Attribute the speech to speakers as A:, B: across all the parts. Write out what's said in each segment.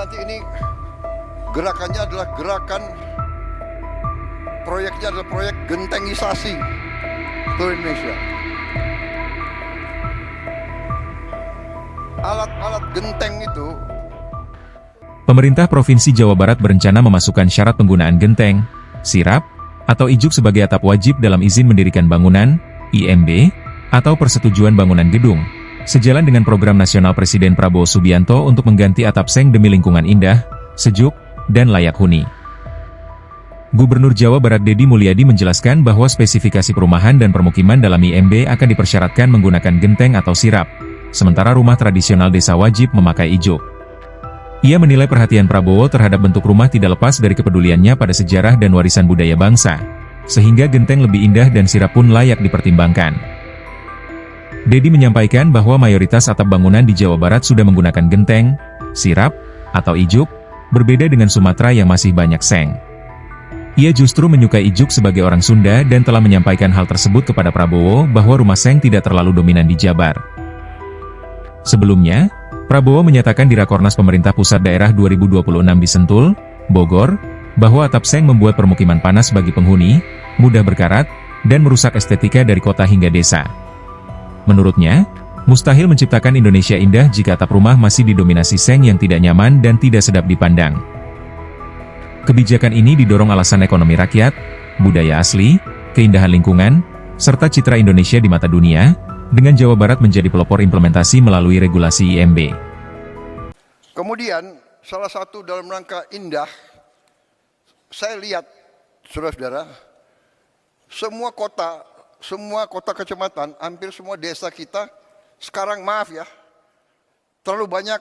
A: nanti ini gerakannya adalah proyeknya adalah proyek gentengisasi seluruh Indonesia. Alat-alat genteng itu.
B: Pemerintah Provinsi Jawa Barat berencana memasukkan syarat penggunaan genteng, sirap, atau ijuk sebagai atap wajib dalam izin mendirikan bangunan, IMB, atau persetujuan bangunan gedung, sejalan dengan program nasional Presiden Prabowo Subianto untuk mengganti atap seng demi lingkungan indah, sejuk, dan layak huni. Gubernur Jawa Barat Deddy Mulyadi menjelaskan bahwa spesifikasi perumahan dan permukiman dalam IMB akan dipersyaratkan menggunakan genteng atau sirap, sementara rumah tradisional desa wajib memakai ijuk. Ia menilai perhatian Prabowo terhadap bentuk rumah tidak lepas dari kepeduliannya pada sejarah dan warisan budaya bangsa, sehingga genteng lebih indah dan sirap pun layak dipertimbangkan. Deddy menyampaikan bahwa mayoritas atap bangunan di Jawa Barat sudah menggunakan genteng, sirap, atau ijuk, berbeda dengan Sumatera yang masih banyak seng. Ia justru menyukai ijuk sebagai orang Sunda dan telah menyampaikan hal tersebut kepada Prabowo bahwa rumah seng tidak terlalu dominan di Jabar. Sebelumnya, Prabowo menyatakan di Rakornas Pemerintah Pusat Daerah 2026 di Sentul, Bogor, bahwa atap seng membuat permukiman panas bagi penghuni, mudah berkarat, dan merusak estetika dari kota hingga desa. Menurutnya, mustahil menciptakan Indonesia indah jika atap rumah masih didominasi seng yang tidak nyaman dan tidak sedap dipandang. Kebijakan ini didorong alasan ekonomi rakyat, budaya asli, keindahan lingkungan, serta citra Indonesia di mata dunia, dengan Jawa Barat menjadi pelopor implementasi melalui regulasi IMB.
A: Kemudian, salah satu dalam rangka indah, saya lihat, saudara-saudara, semua kota kecamatan, hampir semua desa kita, sekarang maaf ya, terlalu banyak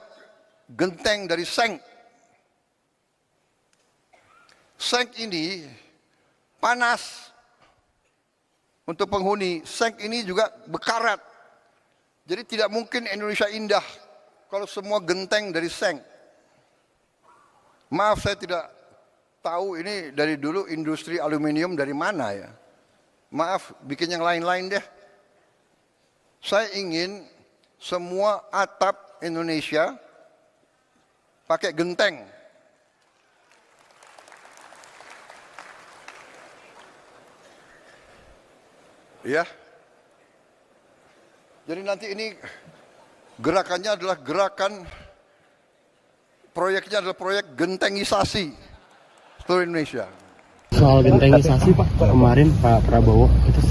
A: genteng dari seng. Seng ini panas untuk penghuni, seng ini juga berkarat. Jadi tidak mungkin Indonesia indah kalau semua genteng dari seng. Maaf saya tidak tahu ini dari dulu industri aluminium dari mana ya. Maaf bikin yang lain-lain deh. Saya ingin semua atap Indonesia pakai genteng. Ya. Jadi nanti ini gerakannya adalah proyeknya adalah proyek gentengisasi seluruh Indonesia.
C: Soal gentengisasi Pak, kemarin Pak Prabowo itu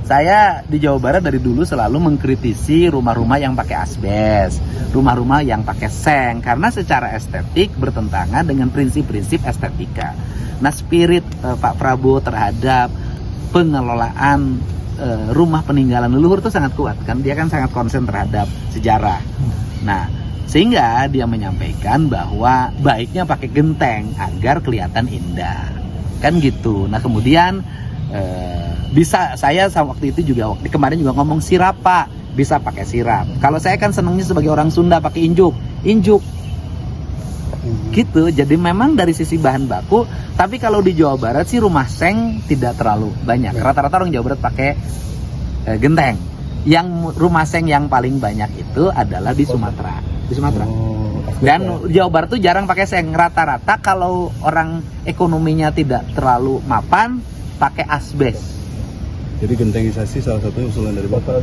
D: saya di Jawa Barat dari dulu selalu mengkritisi rumah-rumah yang pakai asbes, rumah-rumah yang pakai seng, karena secara estetik bertentangan dengan prinsip-prinsip estetika. Nah, spirit Pak Prabowo terhadap pengelolaan rumah peninggalan leluhur itu sangat kuat kan, dia kan sangat konsen terhadap sejarah. Nah, sehingga dia menyampaikan bahwa baiknya pakai genteng agar kelihatan indah, kan gitu. Nah, kemudian bisa saya waktu itu juga kemarin juga ngomong sirap Pak, bisa pakai sirap. Kalau saya kan senangnya sebagai orang Sunda pakai injuk gitu. Jadi memang dari sisi bahan baku, tapi kalau di Jawa Barat sih rumah seng tidak terlalu banyak. Rata-rata orang Jawa Barat pakai genteng. Yang rumah seng yang paling banyak itu adalah di Sumatera. Dan Jawa Barat tuh jarang pakai seng. Rata-rata kalau orang ekonominya tidak terlalu mapan, pakai asbes.
C: Jadi gentengisasi salah satunya usulan dari Bapak?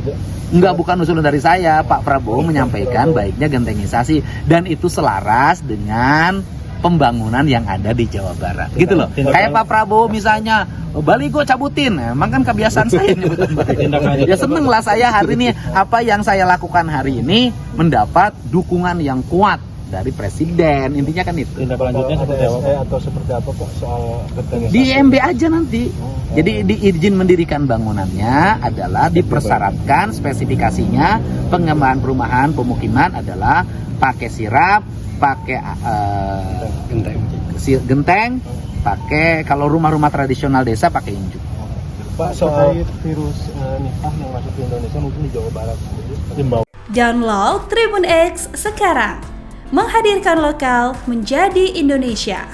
D: Enggak, bukan usulan dari saya. Pak Prabowo menyampaikan baiknya gentengisasi, dan itu selaras dengan pembangunan yang ada di Jawa Barat. Gitu loh. Kayak Pak Prabowo misalnya, baligo cabutin. Emang kan kebiasaan saya nyebutin baligo. Ya seneng lah saya hari ini, apa yang saya lakukan hari ini mendapat dukungan yang kuat dari Presiden, intinya kan itu.
C: Tindak lanjutnya seperti apa Pak? Atau seperti apa Pak soal gentengisasi?
D: Di IMB aja nanti. Jadi di izin mendirikan bangunannya adalah dipersyaratkan spesifikasinya pengembangan perumahan pemukiman adalah pakai sirap, pakai genteng, pakai kalau rumah-rumah tradisional desa pakai injuk.
C: Pak, soal virus nipah yang masuk ke Indonesia mungkin di Jawa Barat sendiri.
E: Download Tribun X sekarang. Menghadirkan lokal menjadi Indonesia.